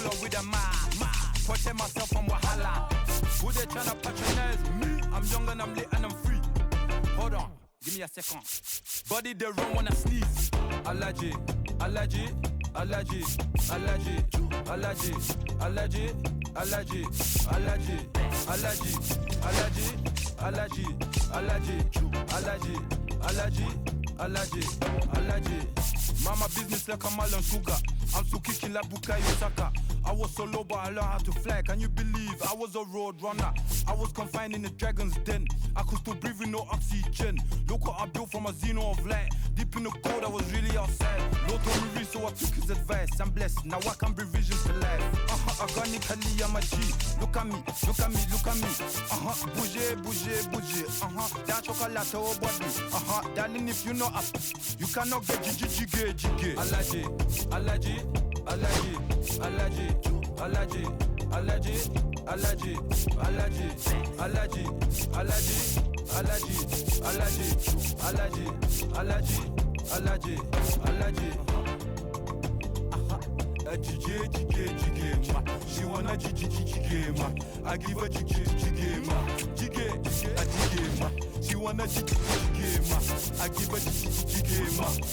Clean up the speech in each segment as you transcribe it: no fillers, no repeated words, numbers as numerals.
pull up with a protect myself from wahala. Who they tryna patronize me? I'm young and I'm lit and I'm free. Hold on, give me a second. Body they run when I sneeze. Allergy, allergy, allergy, allergy, allergy, allergy, allergy, allergy, allergy, allergy, allergy, allergy, allergy, allergy, allergy, allergy. Mama business like a Malon sugar. I'm still kicking like Bukayo Saka. I was so low, but I learned how to fly. Can you believe I was a road runner? I was confined in the dragon's den. I could still breathe with no oxygen. Look what I built from a xeno of light. Deep in the cold, I was really outside. Lord told me read, so I took his advice. I'm blessed, now I can bring visions to life. Organically, I'm a G. Look at me, look at me, look at me. Bouger, bouger, bouger. That chocolate or body. Darling, if you know up, you cannot get jiggy. Allergy, allergy, allergy, allergy, allergy, allergy, allergy, allergy, allergy, allergy, allergy, allergy, allergy, allergy, jiggy, she wanna jiggy, I give her jiggy, she wanna jiggy, I give her jiggy.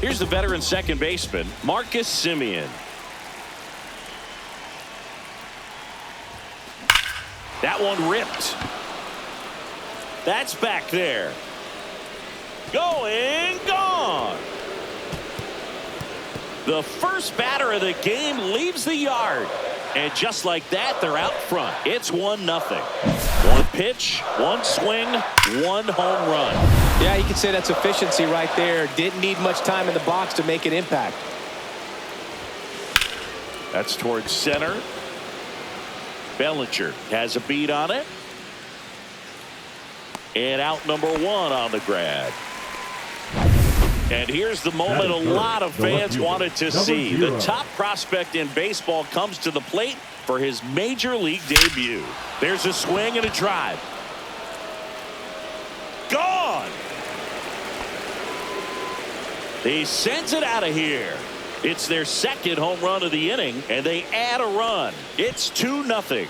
Here's the veteran second baseman, Marcus Semien. That one ripped. That's back there. Going, gone. The first batter of the game leaves the yard. And just like that, they're out front. It's 1-0. One pitch, one swing, one home run. Yeah, you can say that's efficiency right there. Didn't need much time in the box to make an impact. That's towards center. Bellinger has a beat on it. And out number 1 on the grab. And here's the moment a lot of fans wanted to see. The top prospect in baseball comes to the plate for his major league debut. There's a swing and a drive. Gone. He sends it out of here. It's their second home run of the inning, and they add a run. It's 2-0.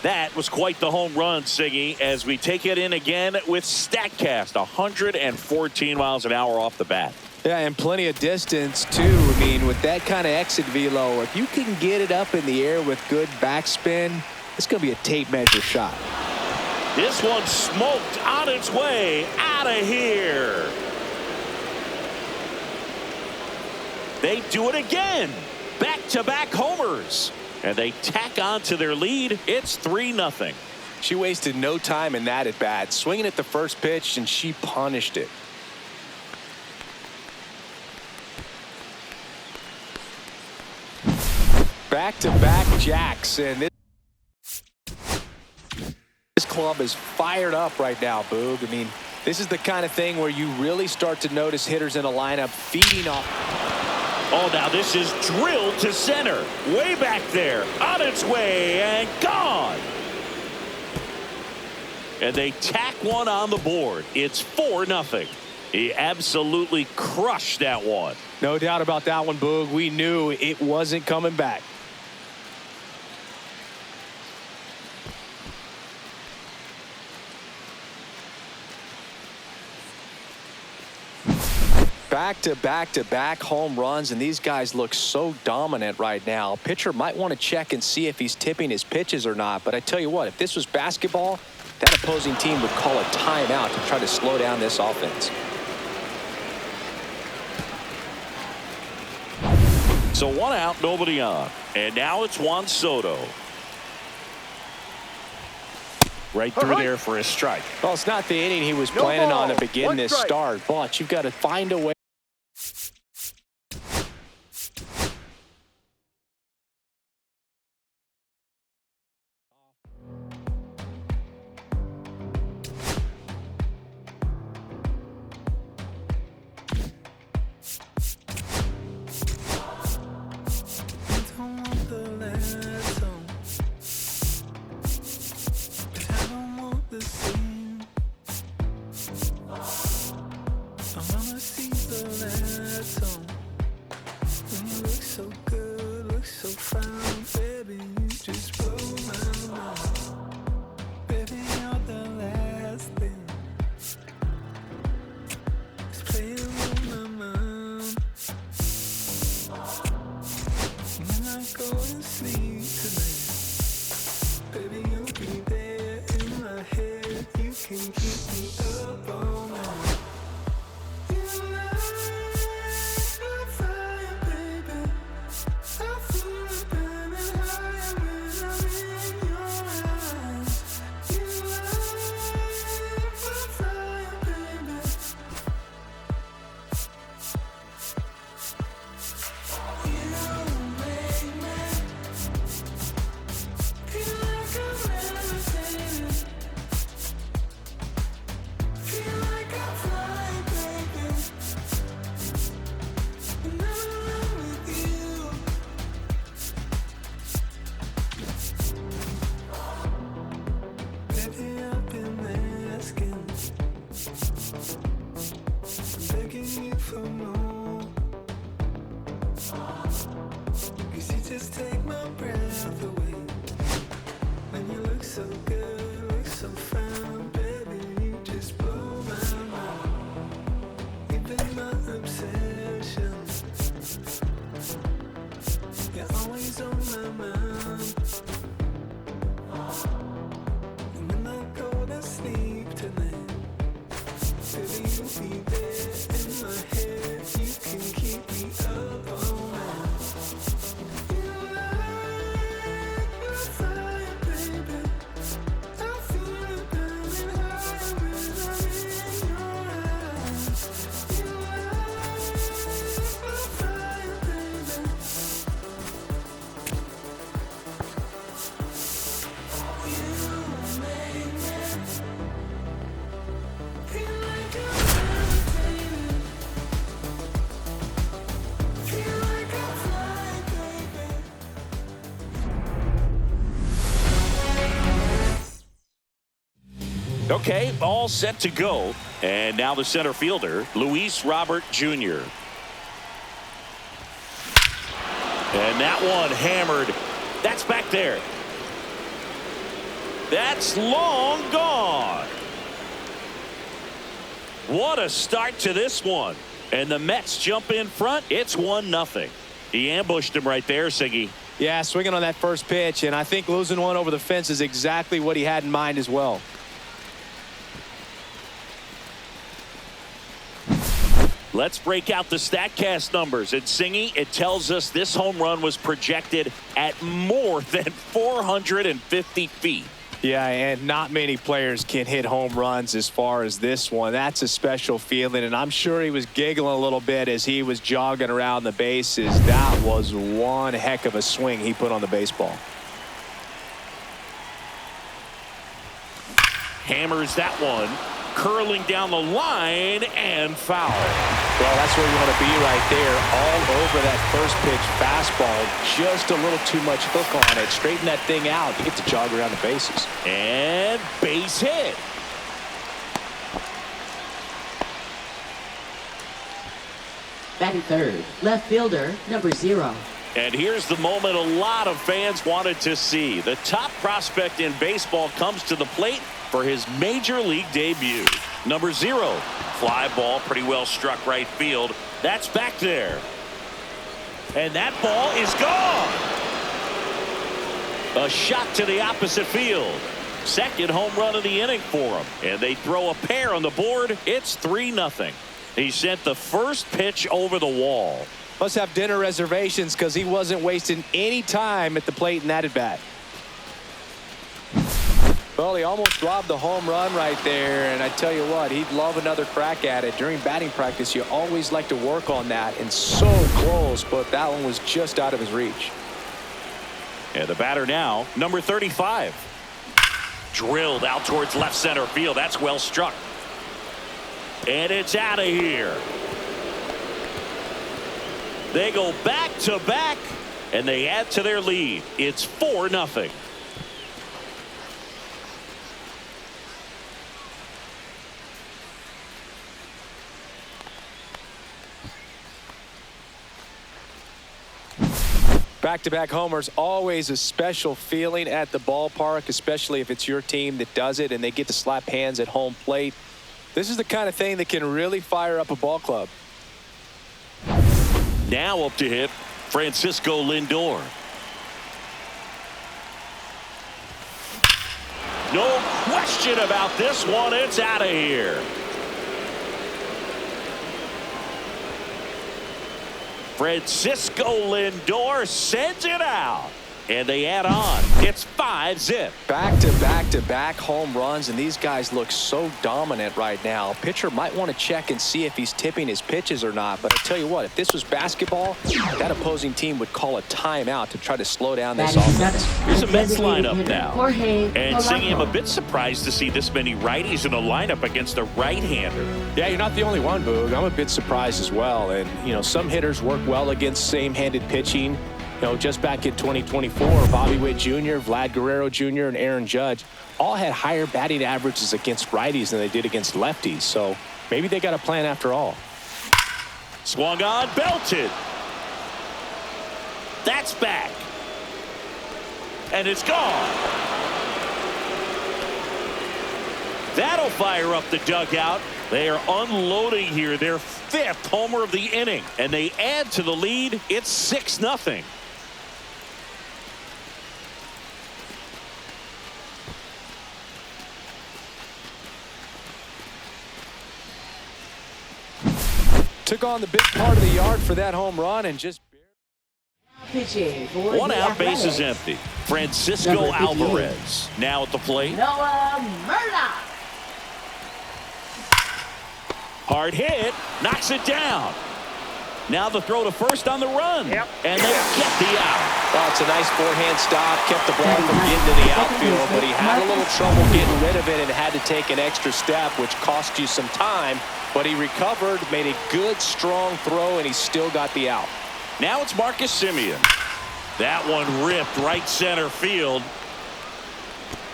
That was quite the home run, Siggy, as we take it in again with StatCast. 114 miles an hour off the bat. Yeah, and plenty of distance, too. I mean, with that kind of exit velo, if you can get it up in the air with good backspin, it's going to be a tape measure shot. This one smoked on its way out of here. They do it again. Back-to-back homers. And they tack on to their lead. It's 3-0. She wasted no time in that at bat, swinging at the first pitch, and she punished it. Back-to-back jacks, and this club is fired up right now, Boog. I mean, this is the kind of thing where you really start to notice hitters in a lineup feeding off. Oh, now this is drilled to center. Way back there. On its way and gone. And they tack one on the board. It's 4-0. He absolutely crushed that one. No doubt about that one, Boog. We knew it wasn't coming back. Back-to-back-to-back home runs, and these guys look so dominant right now. Pitcher might want to check and see if he's tipping his pitches or not, but I tell you what, if this was basketball, that opposing team would call a timeout to try to slow down this offense. So 1 out, nobody on. And now it's Juan Soto. Right through there for a strike. Well, it's not the inning he was planning on to begin this start, but you've got to find a way. You're always on my mind. Okay, all set to go. And now the center fielder, Luis Robert Jr. And that one hammered. That's back there. That's long gone. What a start to this one. And the Mets jump in front. It's 1-0. He ambushed him right there, Siggy. Yeah, swinging on that first pitch, and I think losing one over the fence is exactly what he had in mind as well. Let's break out the StatCast numbers. And Singy, it tells us this home run was projected at more than 450 feet. Yeah, and not many players can hit home runs as far as this one. That's a special feeling, and I'm sure he was giggling a little bit as he was jogging around the bases. That was one heck of a swing he put on the baseball. Hammers that one, curling down the line and foul. Well, that's where you want to be right there, all over that first pitch fastball. Just a little too much hook on it. Straighten that thing out. You get to jog around the bases. And base hit. Batting third, left fielder, number 0. And here's the moment a lot of fans wanted to see. The top prospect in baseball comes to the plate for his major league debut. Number 0. Fly ball, pretty well struck right field. That's back there. And that ball is gone. A shot to the opposite field. Second home run of the inning for him. And they throw a pair on the board. It's 3-0. He sent the first pitch over the wall. Must have dinner reservations because he wasn't wasting any time at the plate in that at bat. Well, he almost robbed the home run right there, and I tell you what, he'd love another crack at it. During batting practice, you always like to work on that, and so close, but that one was just out of his reach. And the batter now, number 35. Drilled out towards left center field. That's well struck. And it's out of here. They go back to back, and they add to their lead. It's 4-0. Back-to-back homers, always a special feeling at the ballpark, especially if it's your team that does it and they get to slap hands at home plate. This is the kind of thing that can really fire up a ball club. Now up to hit, Francisco Lindor. No question about this one. It's out of here. Francisco Lindor sends it out. And they add on. It's 5-zip. Back-to-back home runs, and these guys look so dominant right now. Pitcher might want to check and see if he's tipping his pitches or not. But I tell you what, if this was basketball, that opposing team would call a timeout to try to slow down this offense. Here's a Mets lineup now. And Singing, I'm a bit surprised to see this many righties in the lineup against a right-hander. Yeah, you're not the only one, Boog. I'm a bit surprised as well. And, you know, some hitters work well against same-handed pitching. You know, just back in 2024, Bobby Witt Jr., Vlad Guerrero Jr., and Aaron Judge all had higher batting averages against righties than they did against lefties. So maybe they got a plan after all. Swung on, belted. That's back. And it's gone. That'll fire up the dugout. They are unloading here their 5th homer of the inning. And they add to the lead. It's 6-0. Took on the big part of the yard for that home run and just... One out, base is empty. Francisco Alvarez now at the plate. Noah Murdoch. Hard hit, knocks it down. Now the throw to first on the run. And they get the out. Well, it's a nice forehand stop. Kept the ball from getting to the outfield, but he had a little trouble getting rid of it and had to take an extra step, which cost you some time. But he recovered, made a good, strong throw, and he still got the out. Now it's Marcus Semien. That one ripped right center field.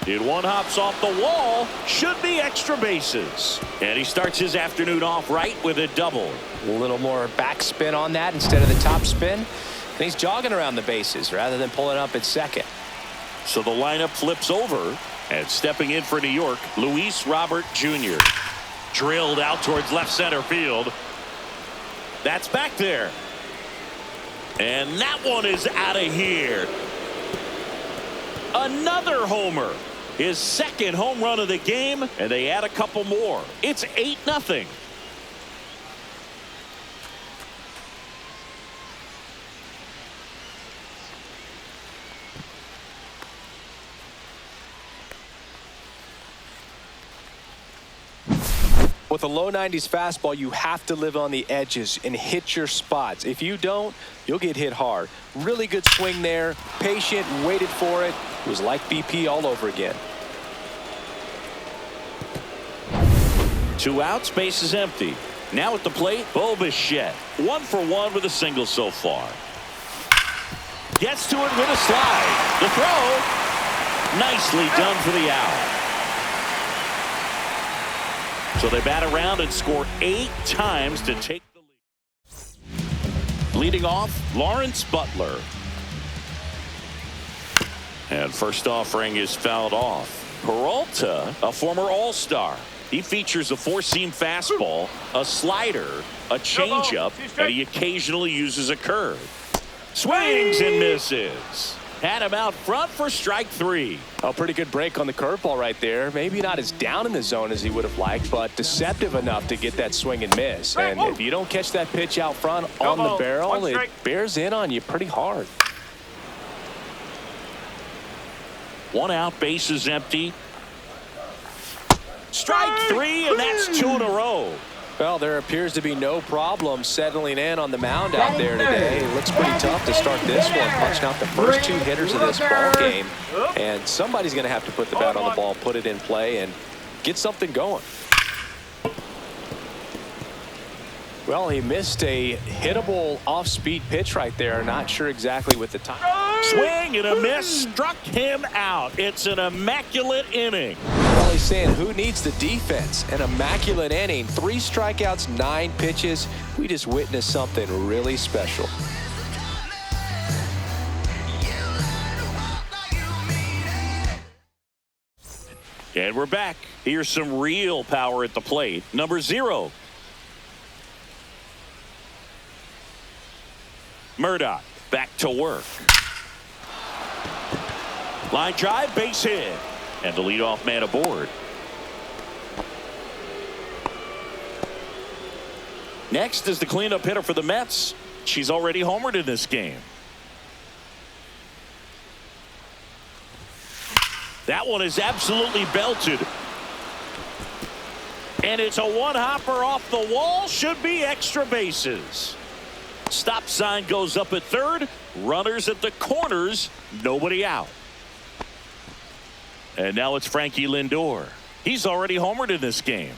It one hops off the wall. Should be extra bases. And he starts his afternoon off right with a double. A little more backspin on that instead of the top spin. And he's jogging around the bases rather than pulling up at second. So the lineup flips over. And stepping in for New York, Luis Robert Jr. Drilled out towards left center field. That's back there. And that one is out of here. Another homer. His second home run of the game, and they add a couple more. It's 8-0. With a low 90s fastball, you have to live on the edges and hit your spots. If you don't, you'll get hit hard. Really good swing there. Patient, waited for it. It was like BP all over again. 2 outs, base is empty. Now at the plate, Bo Bichette. 1 for 1 with a single so far. Gets to it with a slide. The throw. Nicely done for the out. So they bat around and score 8 times to take the lead. Leading off, Lawrence Butler. And first offering is fouled off. Peralta, a former All-Star. He features a 4-seam fastball, a slider, a changeup, and he occasionally uses a curve. Swings and misses. Had him out front for strike 3. A pretty good break on the curveball right there. Maybe not as down in the zone as he would have liked, but deceptive enough to get that swing and miss. And if you don't catch that pitch out front on the barrel, it bears in on you pretty hard. 1 out, base is empty. Strike 3, and that's 2 in a row. Well, there appears to be no problem settling in on the mound out there today. It looks pretty tough to start this one, punching out the first 2 hitters of this ball game. And somebody's going to have to put the bat on the ball, put it in play, and get something going. Well, he missed a hittable off-speed pitch right there. Not sure exactly with the time. Swing and a miss, struck him out. It's an immaculate inning. Well, he's saying, who needs the defense? An immaculate inning. 3 strikeouts, 9 pitches. We just witnessed something really special. And we're back. Here's some real power at the plate. Number 0. Murdoch back to work. Line drive, base hit. And the leadoff man aboard. Next is the cleanup hitter for the Mets. She's already homered in this game. That one is absolutely belted. And it's a one-hopper off the wall. Should be extra bases. Stop sign goes up at third. Runners at the corners. Nobody out. And now it's Frankie Lindor. He's already homered in this game.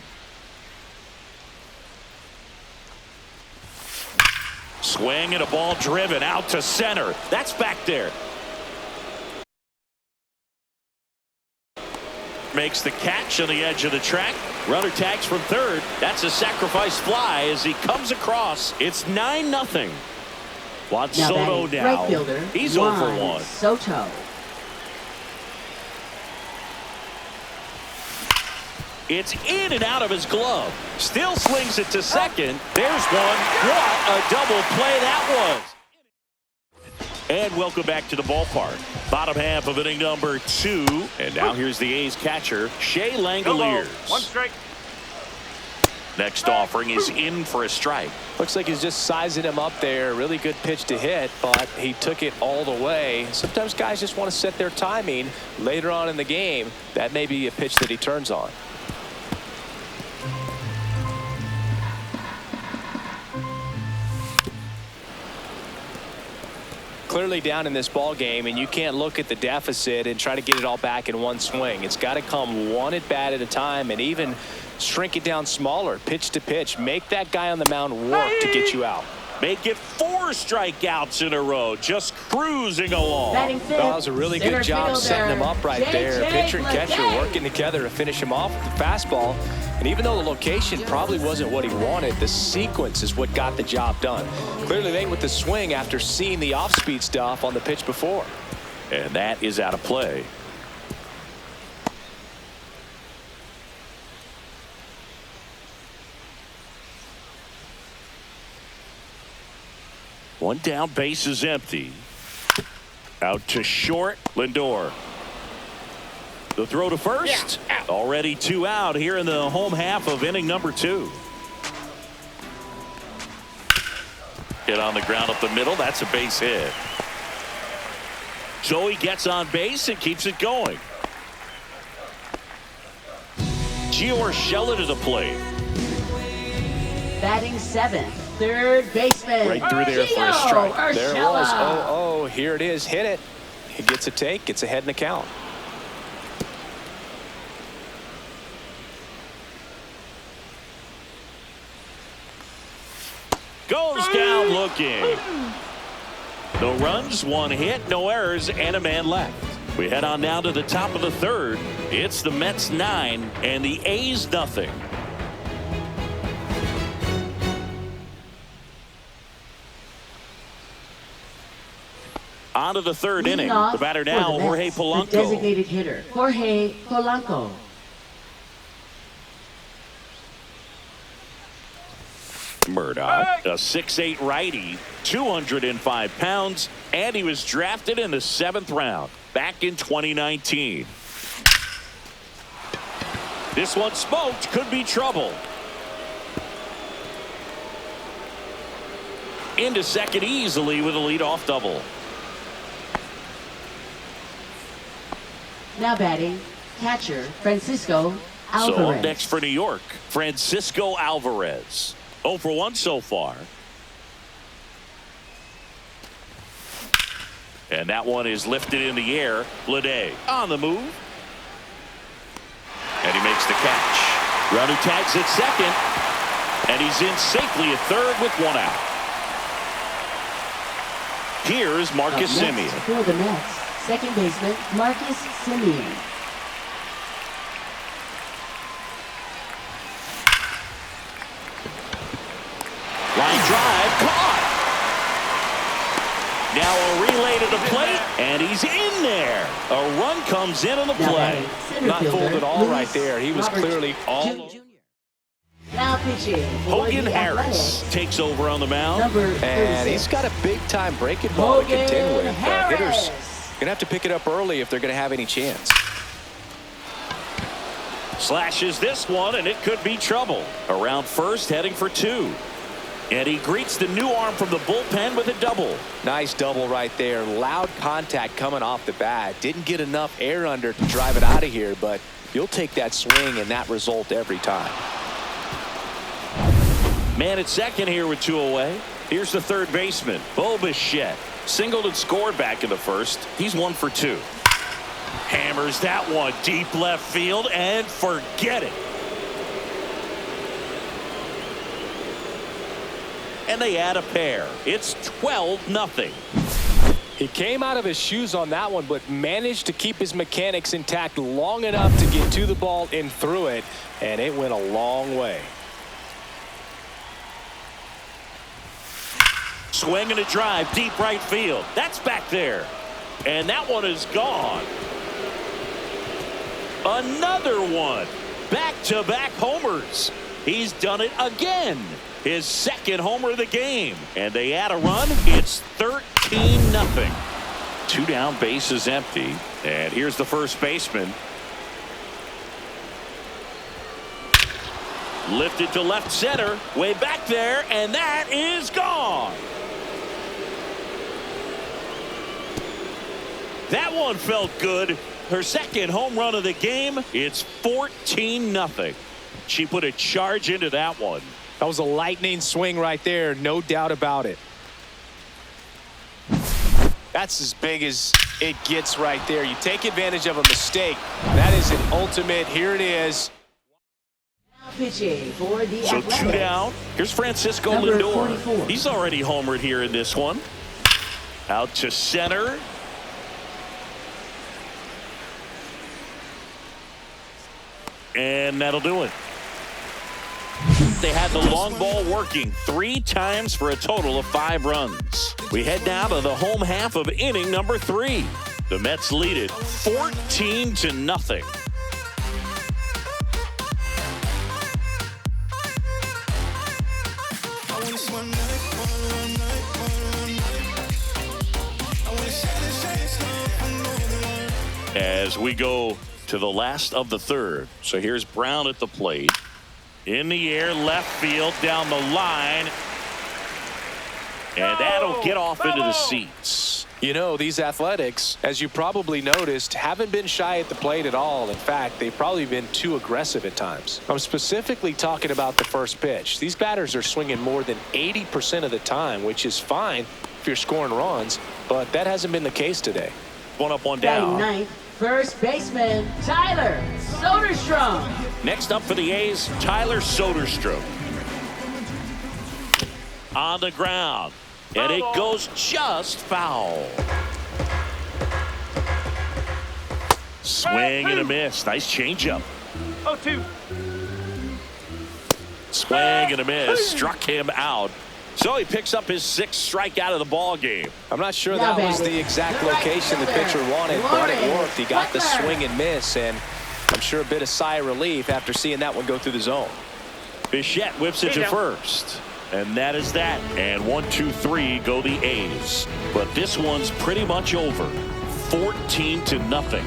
Swing and a ball driven out to center. That's back there. Makes the catch on the edge of the track. Runner tags from third. That's a sacrifice fly as he comes across. It's 9-0. Juan Soto now. Right fielder, He's 0 for 1. Soto. It's in and out of his glove. Still slings it to second. There's one. What a double play that was. And welcome back to the ballpark. Bottom half of inning number 2. And now here's the A's catcher, Shea Langoliers. 1 strike. Next offering is in for a strike. Looks like he's just sizing him up there. Really good pitch to hit, but he took it all the way. Sometimes guys just want to set their timing later on in the game. That may be a pitch that he turns on. Clearly down in this ball game, and you can't look at the deficit and try to get it all back in one swing. It's got to come one at bat at a time, and even shrink it down smaller, pitch to pitch. Make that guy on the mound work to get you out. make it 4 strikeouts in a row, just cruising along. Batting fifth, Well, that was a really good job fielder, setting him up right there. Pitcher and catcher Ledet. working together to finish him off with the fastball. And even though the location probably wasn't what he wanted, the sequence is what got the job done. Clearly late with the swing after seeing the off-speed stuff on the pitch before. And that is out of play. One down, base is empty. Out to short, Lindor. The throw to first. Already 2 out here in the home half of inning number 2. Hit on the ground up the middle. That's a base hit. So he gets on base and keeps it going. Gio Urshela to the plate. Batting seventh, third baseman. Right through there for a strike. Urshela. There it was. Oh, here it is. Hit it. He gets a take. Gets ahead in the count. Goes down looking. No runs, 1 hit, no errors, and a man left. We head on now to the top of the 3rd. It's the Mets 9 and the A's nothing. On to the 3rd inning. The batter now, Jorge Polanco. The designated hitter, Jorge Polanco. Murdoch, a 6'8" righty, 205 pounds, and he was drafted in the 7th round back in 2019. This one smoked, could be trouble. Into second easily with a leadoff double. Now batting, catcher Francisco Alvarez. So up next for New York, Francisco Alvarez. 0 for 1 so far. And that one is lifted in the air. Ledet on the move. And he makes the catch. Runner tags at second. And he's in safely at third with 1 out. Here's Marcus Up next Semien. for the Mets, second baseman Marcus Semien. Line drive, caught. Now a relay to the plate, and he's in there. A run comes in on the Now play. batting, center Not fielder, fooled at all right Luis there. He was Robert clearly all Jr. Now pitching for Hogan the Harris Athletics, takes over on the mound. number And 36. he's got a big-time breaking ball to contend with. Harris. Hitters going to have to pick it up early if they're going to have any chance. Slashes this one, and it could be trouble. Around first, heading for 2. And he greets the new arm from the bullpen with a double. Nice double right there. Loud contact coming off the bat. Didn't get enough air under to drive it out of here, but you'll take that swing and that result every time. Man at second here with 2 away. Here's the third baseman, Bo Bichette. Singled and scored back in the first. He's 1 for 2. Hammers that one deep left field and forget it. And they add a pair. It's 12-0. He came out of his shoes on that one, but managed to keep his mechanics intact long enough to get to the ball and through it, and it went a long way. Swing and a drive, deep right field. That's back there. And that one is gone. Another one. Back-to-back homers. He's done it again. His second homer of the game. And they add a run. It's 13-0. 2 down, bases empty. And here's the first baseman. Lifted to left center. Way back there. And that is gone. That one felt good. Her second home run of the game. It's 14-0. She put a charge into that one. That was a lightning swing right there. No doubt about it. That's as big as it gets right there. You take advantage of a mistake. That is an ultimate. Here it is. Pitching for the So Athletics. 2 down. Here's Francisco Number Lindor. 44. He's already homered here in this one. Out to center. And that'll do it. They had the long ball working 3 times for a total of 5 runs. We head now to the home half of inning number 3. The Mets lead it 14-0. As we go to the last of the third. So here's Brown at the plate. In the air, left field, down the line. And that'll get off into the seats. You know, these Athletics, as you probably noticed, haven't been shy at the plate at all. In fact, they've probably been too aggressive at times. I'm specifically talking about the first pitch. These batters are swinging more than 80% of the time, which is fine if you're scoring runs, but that hasn't been the case today. 1 up, 1 Batting down. ninth, first baseman Tyler Soderstrom. Next up for the A's, Tyler Soderstrom. On the ground. And it goes just foul. Swing and a miss. Nice changeup. 0-2. Swing and a miss. Struck him out. So he picks up his 6th strikeout of the ball game. I'm not sure that was the exact location the pitcher wanted, but it worked. He got the swing and miss, and I'm sure a bit of sigh of relief after seeing that one go through the zone. Bichette whips it to first. And that is that. And 1, 2, 3 go the A's. But this one's pretty much over. 14-0.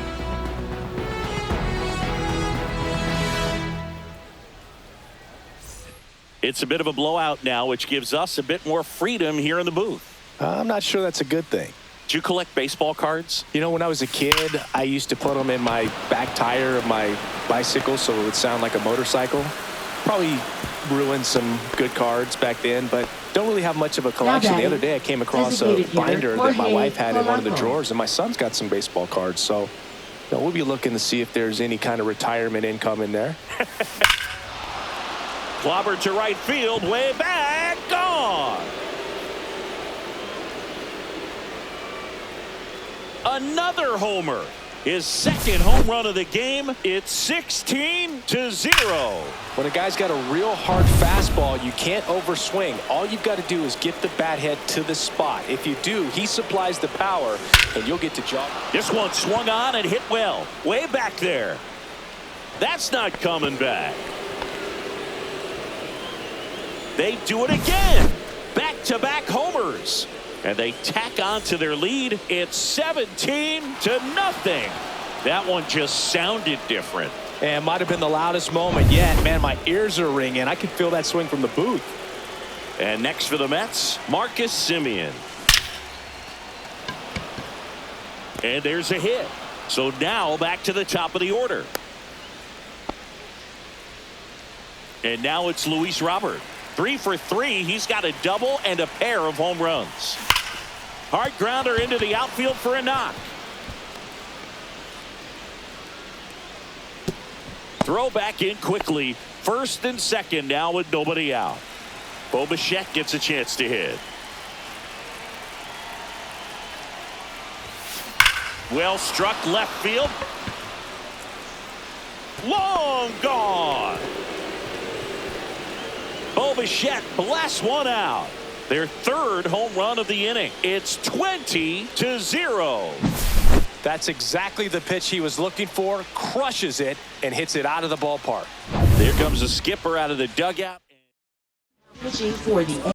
It's a bit of a blowout now, which gives us a bit more freedom here in the booth. I'm not sure that's a good thing. Do you collect baseball cards? You know, when I was a kid, I used to put them in my back tire of my bicycle so it would sound like a motorcycle. Probably ruined some good cards back then, but don't really have much of a collection. The other day I came across a binder that my wife had in one of the drawers, and my son's got some baseball cards, so you know, we'll be looking to see if there's any kind of retirement income in there. Clobbered to right field, way back, gone. Another homer. His 2nd home run of the game. It's 16-0. When a guy's got a real hard fastball, you can't overswing. All you've got to do is get the bat head to the spot. If you do, he supplies the power, and you'll get to jog. This one swung on and hit well. Way back there. That's not coming back. They do it again. Back-to-back homers. And they tack on to their lead. It's 17-0. That one just sounded different. And might have been the loudest moment yet. Man, my ears are ringing. I can feel that swing from the booth. And next for the Mets, Marcus Semien. And there's a hit. So now back to the top of the order. And now it's Luis Robert. 3 for 3. He's got a double and a pair of home runs. Hard grounder into the outfield for a knock. Throw back in quickly. First and second now with nobody out. Bichette gets a chance to hit. Well struck left field. Long gone. Bichette blasts one out. Their 3rd home run of the inning. It's 20-0. That's exactly the pitch he was looking for. Crushes it and hits it out of the ballpark. There comes the skipper out of the dugout. Pitching for the